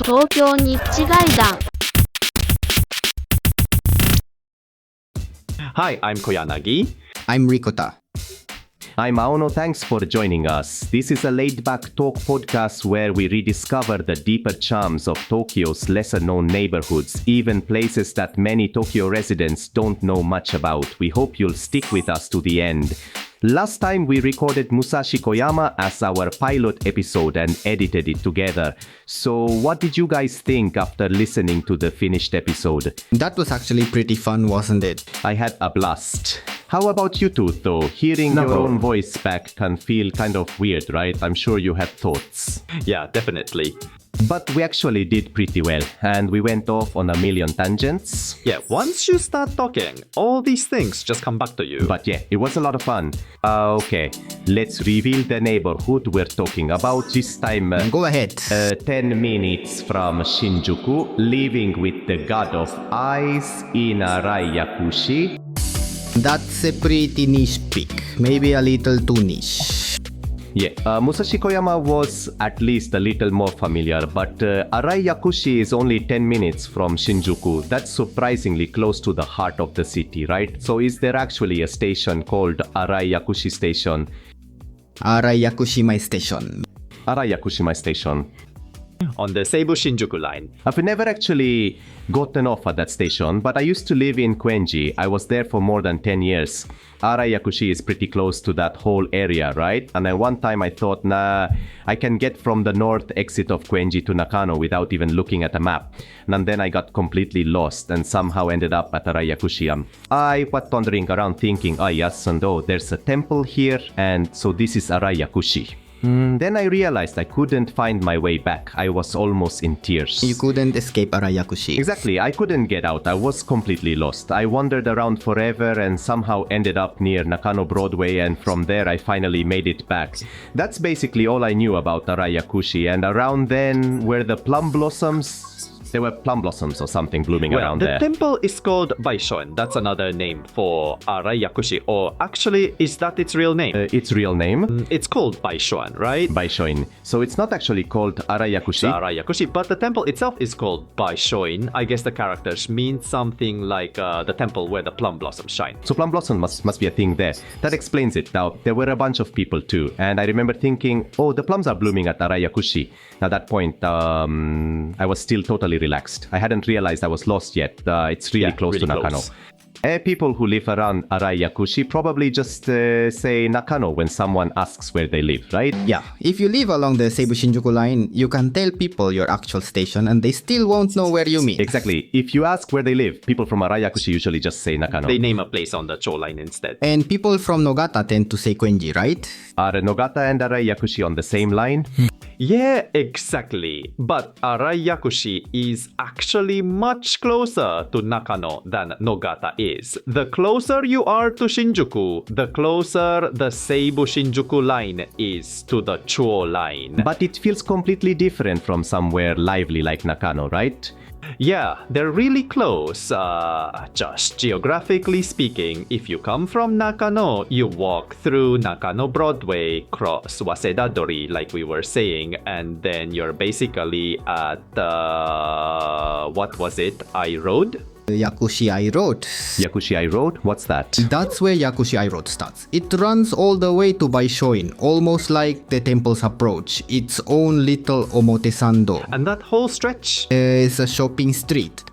東京日外談 Hi, I'm Koyanagi. I'm Rikota. I'm Aono. Thanks for joining us. This is a laid-back talk podcast where we rediscover the deeper charms of Tokyo's lesser-known neighborhoods, even places that many Tokyo residents don't know much about. We hope you'll stick with us to the end. Last time we recorded Musashi Koyama as our pilot episode and edited it together. So what did you guys think after listening to the finished episode? That was actually pretty fun, wasn't it? I had a blast. How about you two, though? Hearing your own voice back can feel kind of weird, right? I'm sure you had thoughts. Yeah, definitely. But we actually did pretty well, and we went off on a million tangents. Yeah, once you start talking, all these things just come back to you. But yeah, it was a lot of fun. Okay, let's reveal the neighborhood we're talking about this time. Go ahead. 10 minutes from Shinjuku, living with the god of eyes in Arai Yakushi. That's a pretty niche pick. Maybe a little too niche. Yeah, Musashi Koyama was at least a little more familiar, but Arai Yakushi is only 10 minutes from Shinjuku. That's surprisingly close to the heart of the city, right? So is there actually a station called Arai Yakushi Station? Arai Yakushima Station. Arai Yakushima Station. On the Seibu Shinjuku line. I've never actually gotten off at that station, but I used to live in Koenji. I was there for more than 10 years. Arai Yakushi is pretty close to that whole area, right? And then one time I thought, I can get from the north exit of Koenji to Nakano without even looking at a map. And then I got completely lost and somehow ended up at Arai Yakushi. I was wandering around thinking, yes, and there's a temple here, and so this is Arai Yakushi. Then I realized I couldn't find my way back. I was almost in tears. You couldn't escape Arai Yakushi. Exactly, I couldn't get out. I was completely lost. I wandered around forever and somehow ended up near Nakano Broadway, and from there I finally made it back. That's basically all I knew about Arai Yakushi, and around then were the plum blossoms. There were plum blossoms or something blooming around there. The temple is called Baishon. That's another name for Arai Yakushi. Or actually, is that its real name? Its real name? It's called Baishon, right? Baishon. So it's not actually called Arai Yakushi? Arai Yakushi, but the temple itself is called Baishon. I guess the characters mean something like the temple where the plum blossoms shine. So plum blossom must be a thing there. That explains it. Now, there were a bunch of people too. And I remember thinking, the plums are blooming at Arai Yakushi. At that point, I was still totally relaxed. I hadn't realized I was lost yet. It's really close to Nakano. Close. People who live around Arai Yakushi probably just say Nakano when someone asks where they live, right? Yeah, if you live along the Seibu Shinjuku line, you can tell people your actual station and they still won't know where you mean. Exactly. If you ask where they live, people from Arai Yakushi usually just say Nakano. They name a place on the Cho line instead. And people from Nogata tend to say Koenji, right? Are Nogata and Arai Yakushi on the same line? Yeah, exactly. But Arai Yakushi is actually much closer to Nakano than Nogata is. The closer you are to Shinjuku, the closer the Seibu Shinjuku line is to the Chuo line. But it feels completely different from somewhere lively like Nakano, right? Yeah, they're really close. Just geographically speaking, if you come from Nakano, you walk through Nakano Broadway, cross Waseda Dori, like we were saying, and then you're basically at, what was it, I Road? Yakushi Ai Road. Yakushi Ai Road? What's that? That's where Yakushi Ai Road starts. It runs all the way to Baishoin, almost like the temple's approach. Its own little Omotesando. And that whole stretch is a shopping street.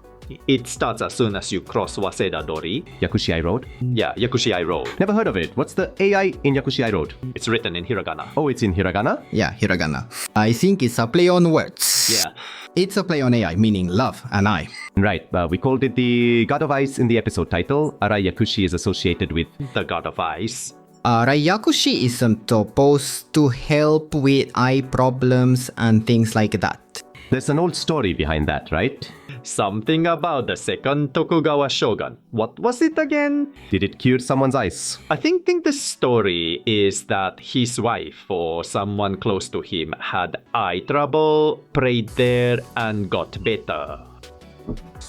It starts as soon as you cross Waseda Dori. Yakushi Ai Road? Yeah, Yakushi Ai Road. Never heard of it. What's the AI in Yakushi Ai Road? It's written in hiragana. Oh, it's in hiragana? Yeah, hiragana. I think it's a play on words. Yeah. It's a play on AI, meaning love and I. Right, we called it the God of Ice in the episode title. Arai Yakushi is associated with the God of Ice. Arai Yakushi is supposed to help with eye problems and things like that. There's an old story behind that, right? Something about the second Tokugawa shogun. What was it again? Did it cure someone's eyes? I think the story is that his wife or someone close to him had eye trouble, prayed there, and got better.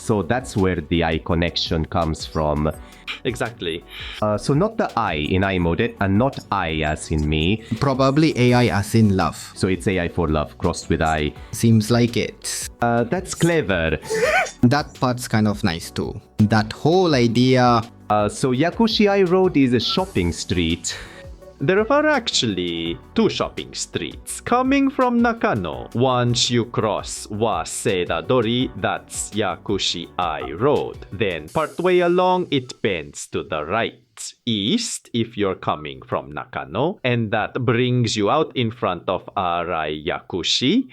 So that's where the I connection comes from. Exactly. So not the I in I mode and not I as in me. Probably AI as in love. So it's AI for love crossed with I. Seems like it. That's clever. That part's kind of nice too. That whole idea. So Yakushi Road is a shopping street. There are actually two shopping streets coming from Nakano. Once you cross Waseda Dori, that's Yakushi Road. Then partway along, it bends to the right, east if you're coming from Nakano, and that brings you out in front of Arai Yakushi.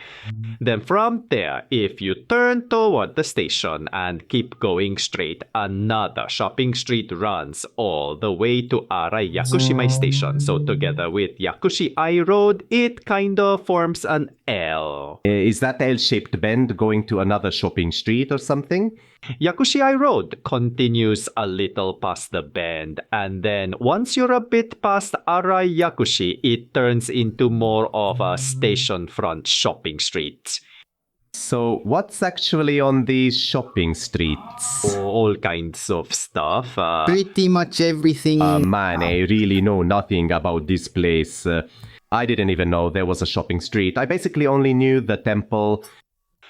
Then from there, if you turn toward the station and keep going straight, another shopping street runs all the way to Arai Yakushima Station. So together with Yakushi Road, it kind of forms an L. Is that L-shaped bend going to another shopping street or something? Yakushi Road continues a little past the bend, and then once you're a bit past Arai Yakushi, it turns into more of a station front shopping street. So what's actually on these shopping streets? All kinds of stuff. Pretty much everything. Man, I really know nothing about this place. I didn't even know there was a shopping street. I basically only knew the temple.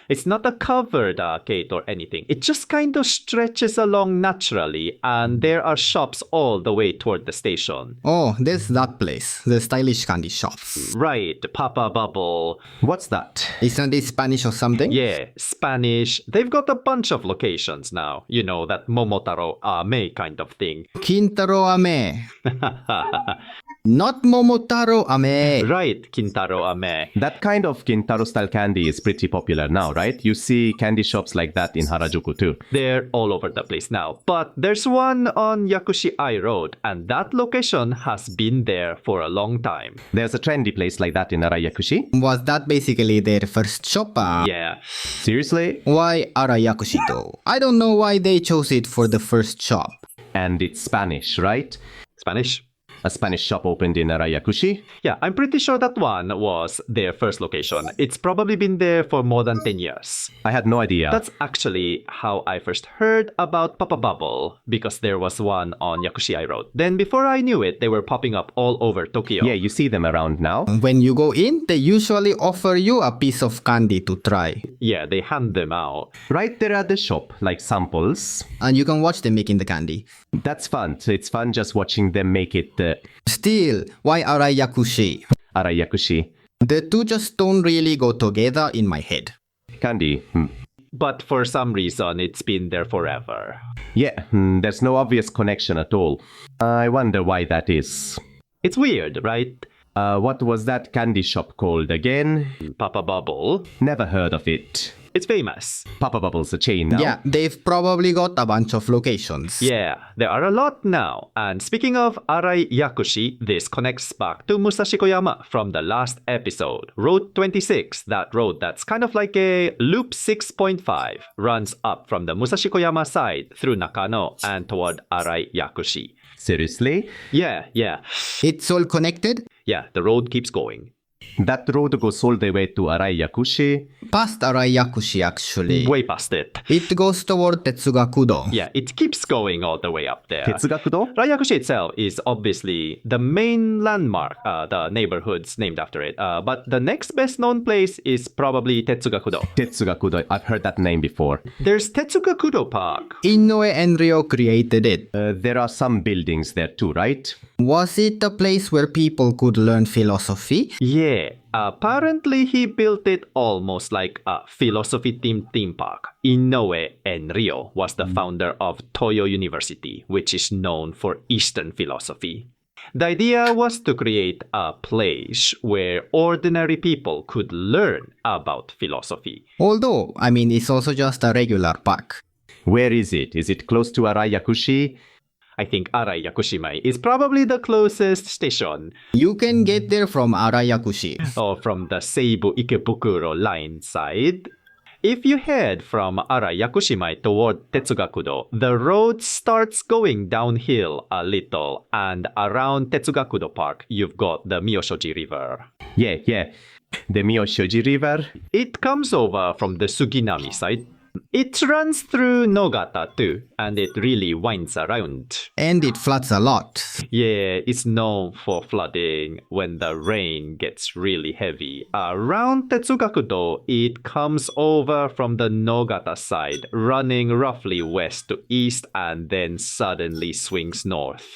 It's not a covered arcade or anything. It just kind of stretches along naturally, and there are shops all the way toward the station. Oh, there's that place. The stylish candy shop. Right, Papa Bubble. What's that? Isn't it Spanish or something? Yeah, Spanish. They've got a bunch of locations now. You know, that Momotaro Ame kind of thing. Kintaro Ame. Not Momotaro Ame. Right, Kintaro Ame. That kind of Kintaro style candy is pretty popular now, right? You see candy shops like that in Harajuku too. They're all over the place now. But there's one on Yakushi Road, and that location has been there for a long time. There's a trendy place like that in Arai Yakushi. Was that basically their first shop? Yeah. Seriously? Why Arai Yakushi though? I don't know why they chose it for the first shop. And it's Spanish, right? Spanish? A Spanish shop opened in Arai Yakushi. Yeah, I'm pretty sure that one was their first location. It's probably been there for more than 10 years. I had no idea. That's actually how I first heard about Papa Bubble, because there was one on Yakushi Road. Then before I knew it, they were popping up all over Tokyo. Yeah, you see them around now. When you go in, they usually offer you a piece of candy to try. Yeah, they hand them out. Right there at the shop, like samples. And you can watch them making the candy. That's fun. So it's fun just watching them make it. Still, why Arai Yakushi? Arai Yakushi. The two just don't really go together in my head. Candy. But for some reason, it's been there forever. Yeah, there's no obvious connection at all. I wonder why that is. It's weird, right? What was that candy shop called again? Papa Bubble. Never heard of it. It's famous. Papa Bubble's a chain now. Yeah, they've probably got a bunch of locations. Yeah, there are a lot now. And speaking of Arai Yakushi, this connects back to Musashi Koyama from the last episode. Road 26, that road that's kind of like a loop 6.5, runs up from the Musashi Koyama side through Nakano and toward Arai Yakushi. Seriously? Yeah. It's all connected? Yeah, the road keeps going. That road goes all the way to Arai Yakushi. Past Arai Yakushi, actually. Way past it. It goes toward Tetsugakudo. Yeah, it keeps going all the way up there. Tetsugakudo? Arai Yakushi itself is obviously the main landmark, the neighborhood's named after it. But the next best known place is probably Tetsugakudo. Tetsugakudo. I've heard that name before. There's Tetsugakudo Park. Inoue and Ryo created it. There are some buildings there too, right? Was it a place where people could learn philosophy? Yeah, apparently he built it almost like a philosophy-themed theme park. Inoue Enryo was the founder of Toyo University, which is known for Eastern philosophy. The idea was to create a place where ordinary people could learn about philosophy. Although, it's also just a regular park. Where is it? Is it close to Arai Yakushi? I think Arai Yakushima is probably the closest station. You can get there from Arai Yakushi. Or from the Seibu Ikebukuro line side. If you head from Arai Yakushima toward Tetsugakudo, the road starts going downhill a little, and around Tetsugakudo Park, you've got the Miyoshoji River. Yeah. The Miyoshoji River. It comes over from the Suginami side. It runs through Nogata too, and it really winds around. And it floods a lot. Yeah, it's known for flooding when the rain gets really heavy. Around Tetsugakudo, it comes over from the Nogata side, running roughly west to east and then suddenly swings north.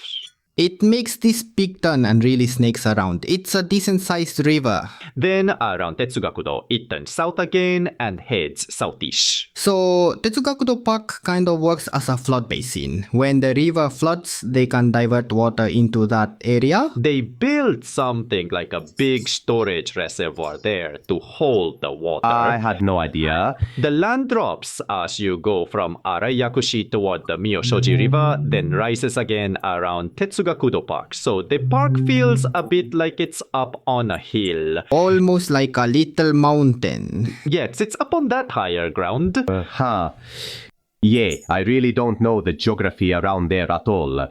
It makes this big turn and really snakes around. It's a decent sized river. Then around Tetsugakudo, it turns south again and heads southeast. So Tetsugakudo Park kind of works as a flood basin. When the river floods, they can divert water into that area. They built something like a big storage reservoir there to hold the water. I had no idea. The land drops as you go from Arai Yakushi toward the Miyoshoji River, then rises again around Tetsugakudo Park. So the park feels a bit like it's up on a hill. Almost like a little mountain. Yes, it's up on that higher ground. Yeah, I really don't know the geography around there at all.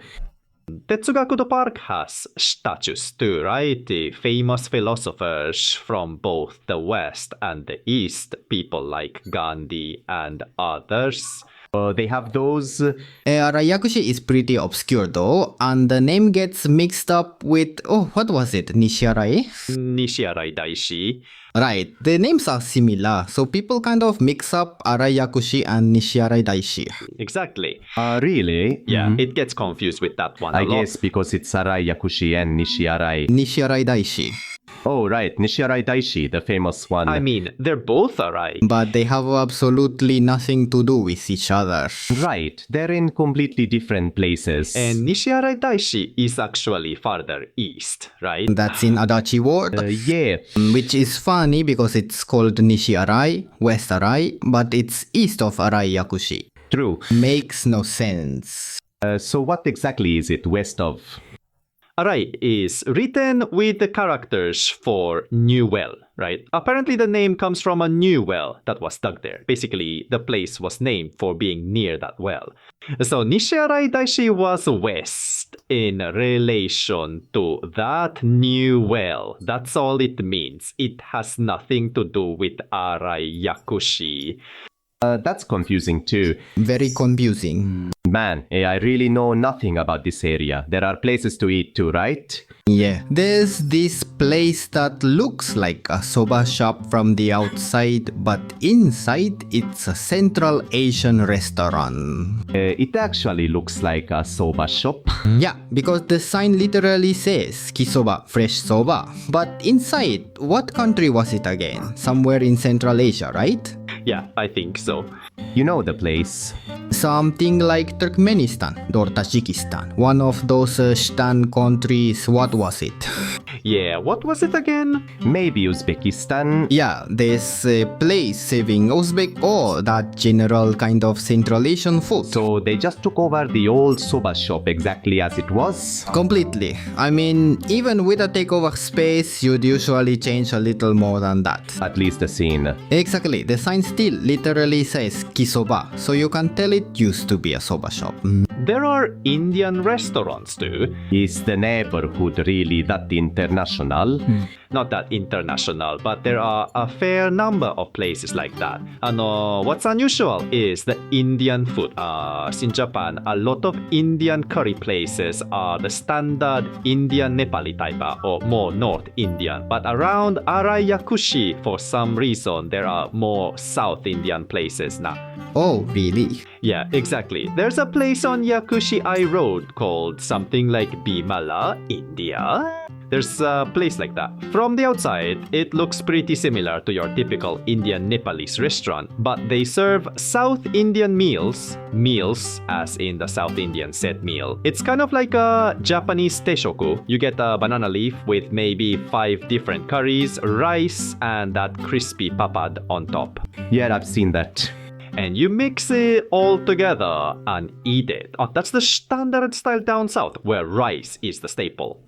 Tetsugakudo Park has statues too, right? The famous philosophers from both the West and the East, people like Gandhi and others. They have those. Arai Yakushi is pretty obscure though, and the name gets mixed up with, what was it? Nishiarai? Nishiarai Daishi. Right, the names are similar, so people kind of mix up Arai Yakushi and Nishiarai Daishi. Exactly. Really? Yeah, it gets confused with that one I a lot. guess because it's Arai Yakushi and Nishiarai. Nishiarai Daishi. Oh, right, Nishiarai Daishi, the famous one. I mean, they're both Arai. But they have absolutely nothing to do with each other. Right, they're in completely different places. And Nishiarai Daishi is actually farther east, right? That's in Adachi Ward. Yeah. Which is funny because it's called Nishi-Arai, West Arai, but it's east of Arai Yakushi. True. Makes no sense. So what exactly is it west of? Arai is written with the characters for new well, right? Apparently the name comes from a new well that was dug there. Basically, the place was named for being near that well. So Nishiarai Daishi was west in relation to that new well. That's all it means. It has nothing to do with Arai Yakushi. That's confusing too. Very confusing. Man, I really know nothing about this area. There are places to eat too, right? Yeah. There's this place that looks like a soba shop from the outside, but inside it's a Central Asian restaurant. It actually looks like a soba shop. Yeah, because the sign literally says Kisoba, fresh soba. But inside, what country was it again? Somewhere in Central Asia, right? Yeah, I think so. You know the place. Something like Turkmenistan or Tajikistan. One of those Stan countries. What was it? Yeah, what was it again? Maybe Uzbekistan. Yeah, there's a place serving Uzbek or that general kind of Central Asian food. So they just took over the old soba shop exactly as it was? Completely. I mean, even with a takeover space, you'd usually change a little more than that. At least the scene. Exactly. The sign still literally says Kisoba, so you can tell it used to be a soba shop. There are Indian restaurants too. Is the neighborhood really that international? Not that international, but there are a fair number of places like that. What's unusual is the Indian food. In Japan, a lot of Indian curry places are the standard Indian Nepali type or more North Indian. But around Arai Yakushi, for some reason, there are more South Indian places now. Oh, really? Yeah, exactly. There's a place on Yakushi I Road called something like Bimala, India. There's a place like that. From the outside, it looks pretty similar to your typical Indian Nepalese restaurant, but they serve South Indian meals as in the South Indian set meal. It's kind of like a Japanese teishoku. You get a banana leaf with maybe 5 different curries, rice, and that crispy papad on top. Yeah, I've seen that. And you mix it all together and eat it. That's the standard style down south, where rice is the staple.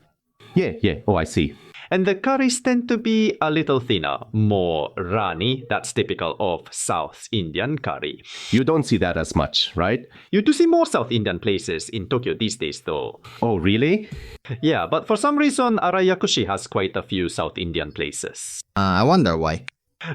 Yeah. Oh, I see. And the curries tend to be a little thinner, more rani. That's typical of South Indian curry. You don't see that as much, right? You do see more South Indian places in Tokyo these days though. Oh, really? Yeah, but for some reason, Arai Yakushi has quite a few South Indian places. I wonder why.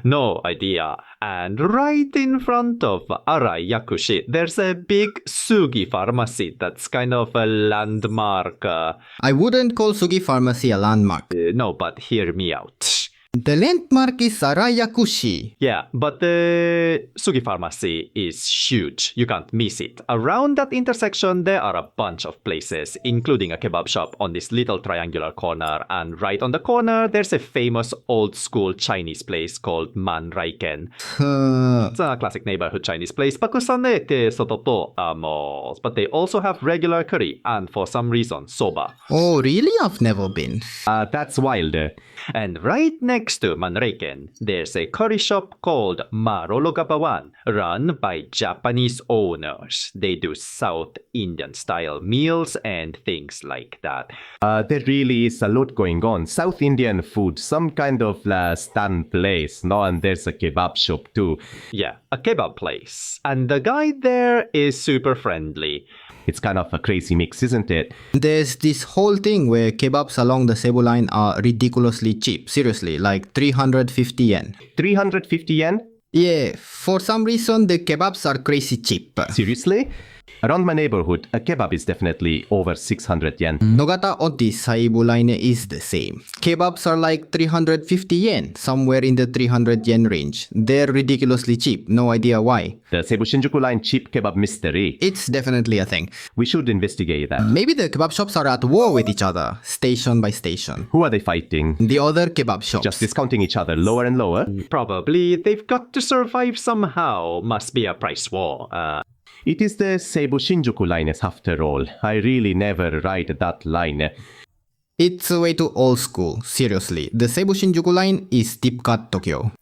No idea. And right in front of Arai Yakushi, there's a big Sugi pharmacy that's kind of a landmark. I wouldn't call Sugi Pharmacy a landmark. No, but hear me out. The landmark is Arai Yakushi. Yeah, but the Sugi pharmacy is huge. You can't miss it. Around that intersection, there are a bunch of places, including a kebab shop on this little triangular corner. And right on the corner, there's a famous old school Chinese place called Man Raiken. It's a classic neighborhood Chinese place. Pakusanete soto to malls. But they also have regular curry and for some reason, soba. Oh, really? I've never been. That's wild. And right next to Manreiken, there's a curry shop called Marologabawan, run by Japanese owners. They do South Indian style meals and things like that. There really is a lot going on. South Indian food, some kind of stand place, no? And there's a kebab shop too. Yeah, a kebab place. And the guy there is super friendly. It's kind of a crazy mix, isn't it? There's this whole thing where kebabs along the Cebu line are ridiculously cheap. Seriously, like 350 yen. 350 yen? Yeah, for some reason the kebabs are crazy cheap. Seriously? Around my neighborhood, a kebab is definitely over 600 yen. Nogata on the Saibu line is the same. Kebabs are like 350 yen, somewhere in the 300 yen range. They're ridiculously cheap, no idea why. The Cebu Shinjuku line cheap kebab mystery. It's definitely a thing. We should investigate that. Maybe the kebab shops are at war with each other, station by station. Who are they fighting? The other kebab shops. Just discounting each other lower and lower? Probably they've got to survive somehow. Must be a price war. It is the Cebu Shinjuku line after all. I really never ride that line. It's way too old school, seriously. The Cebu Shinjuku line is deep cut Tokyo.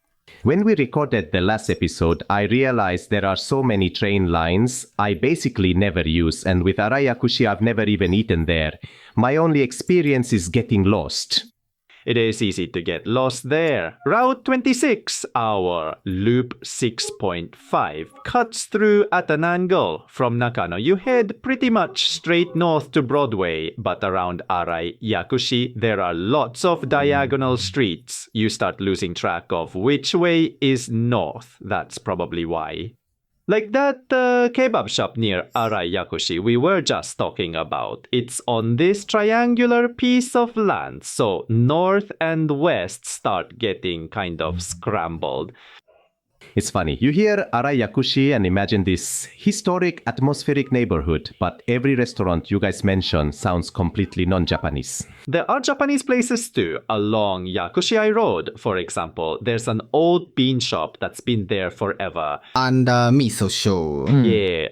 When we recorded the last episode, I realized there are so many train lines I basically never use, and with Arai Yakushi I've never even eaten there. My only experience is getting lost. It is easy to get lost there. Route 26, our loop 6.5, cuts through at an angle. From Nakano, you head pretty much straight north to Broadway, but around Arai Yakushi, there are lots of diagonal streets. You start losing track of which way is north. That's probably why. Like that kebab shop near Arai Yakushi we were just talking about. It's on this triangular piece of land, so north and west start getting kind of scrambled. It's funny, you hear Arai Yakushi and imagine this historic, atmospheric neighborhood, but every restaurant you guys mention sounds completely non-Japanese. There are Japanese places too. Along Yakushi Road, for example, there's an old bean shop that's been there forever. And miso show. Yeah,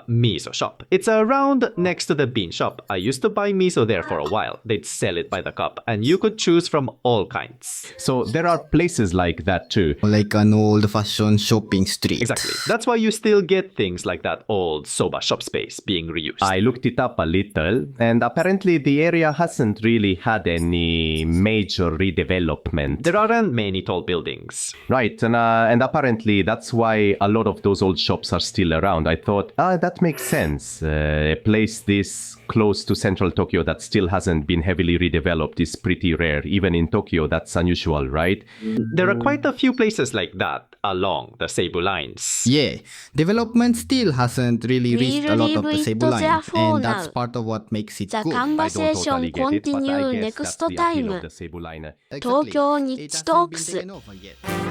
miso shop. It's around next to the bean shop. I used to buy miso there for a while. They'd sell it by the cup, and you could choose from all kinds. So there are places like that too. Like an old-fashioned shopping street. Exactly. That's why you still get things like that old soba shop space being reused. I looked it up a little, and apparently the area hasn't really had any major redevelopment. There aren't many tall buildings. Right, and apparently that's why a lot of those old shops are still around. I thought, that makes sense. A place this close to central Tokyo that still hasn't been heavily redeveloped is pretty rare. Even in Tokyo, that's unusual, right? There are quite a few places like that along the Seibu lines. Yeah, development still hasn't really reached a lot of the leave it Seibu line, therefore and that's now. part of what makes it The good. I don't conversation totally get it, but I continue guess next that's the appeal time. of the Seibu line. Exactly. Tokyo It Nichi hasn't been Talks. taken over yet.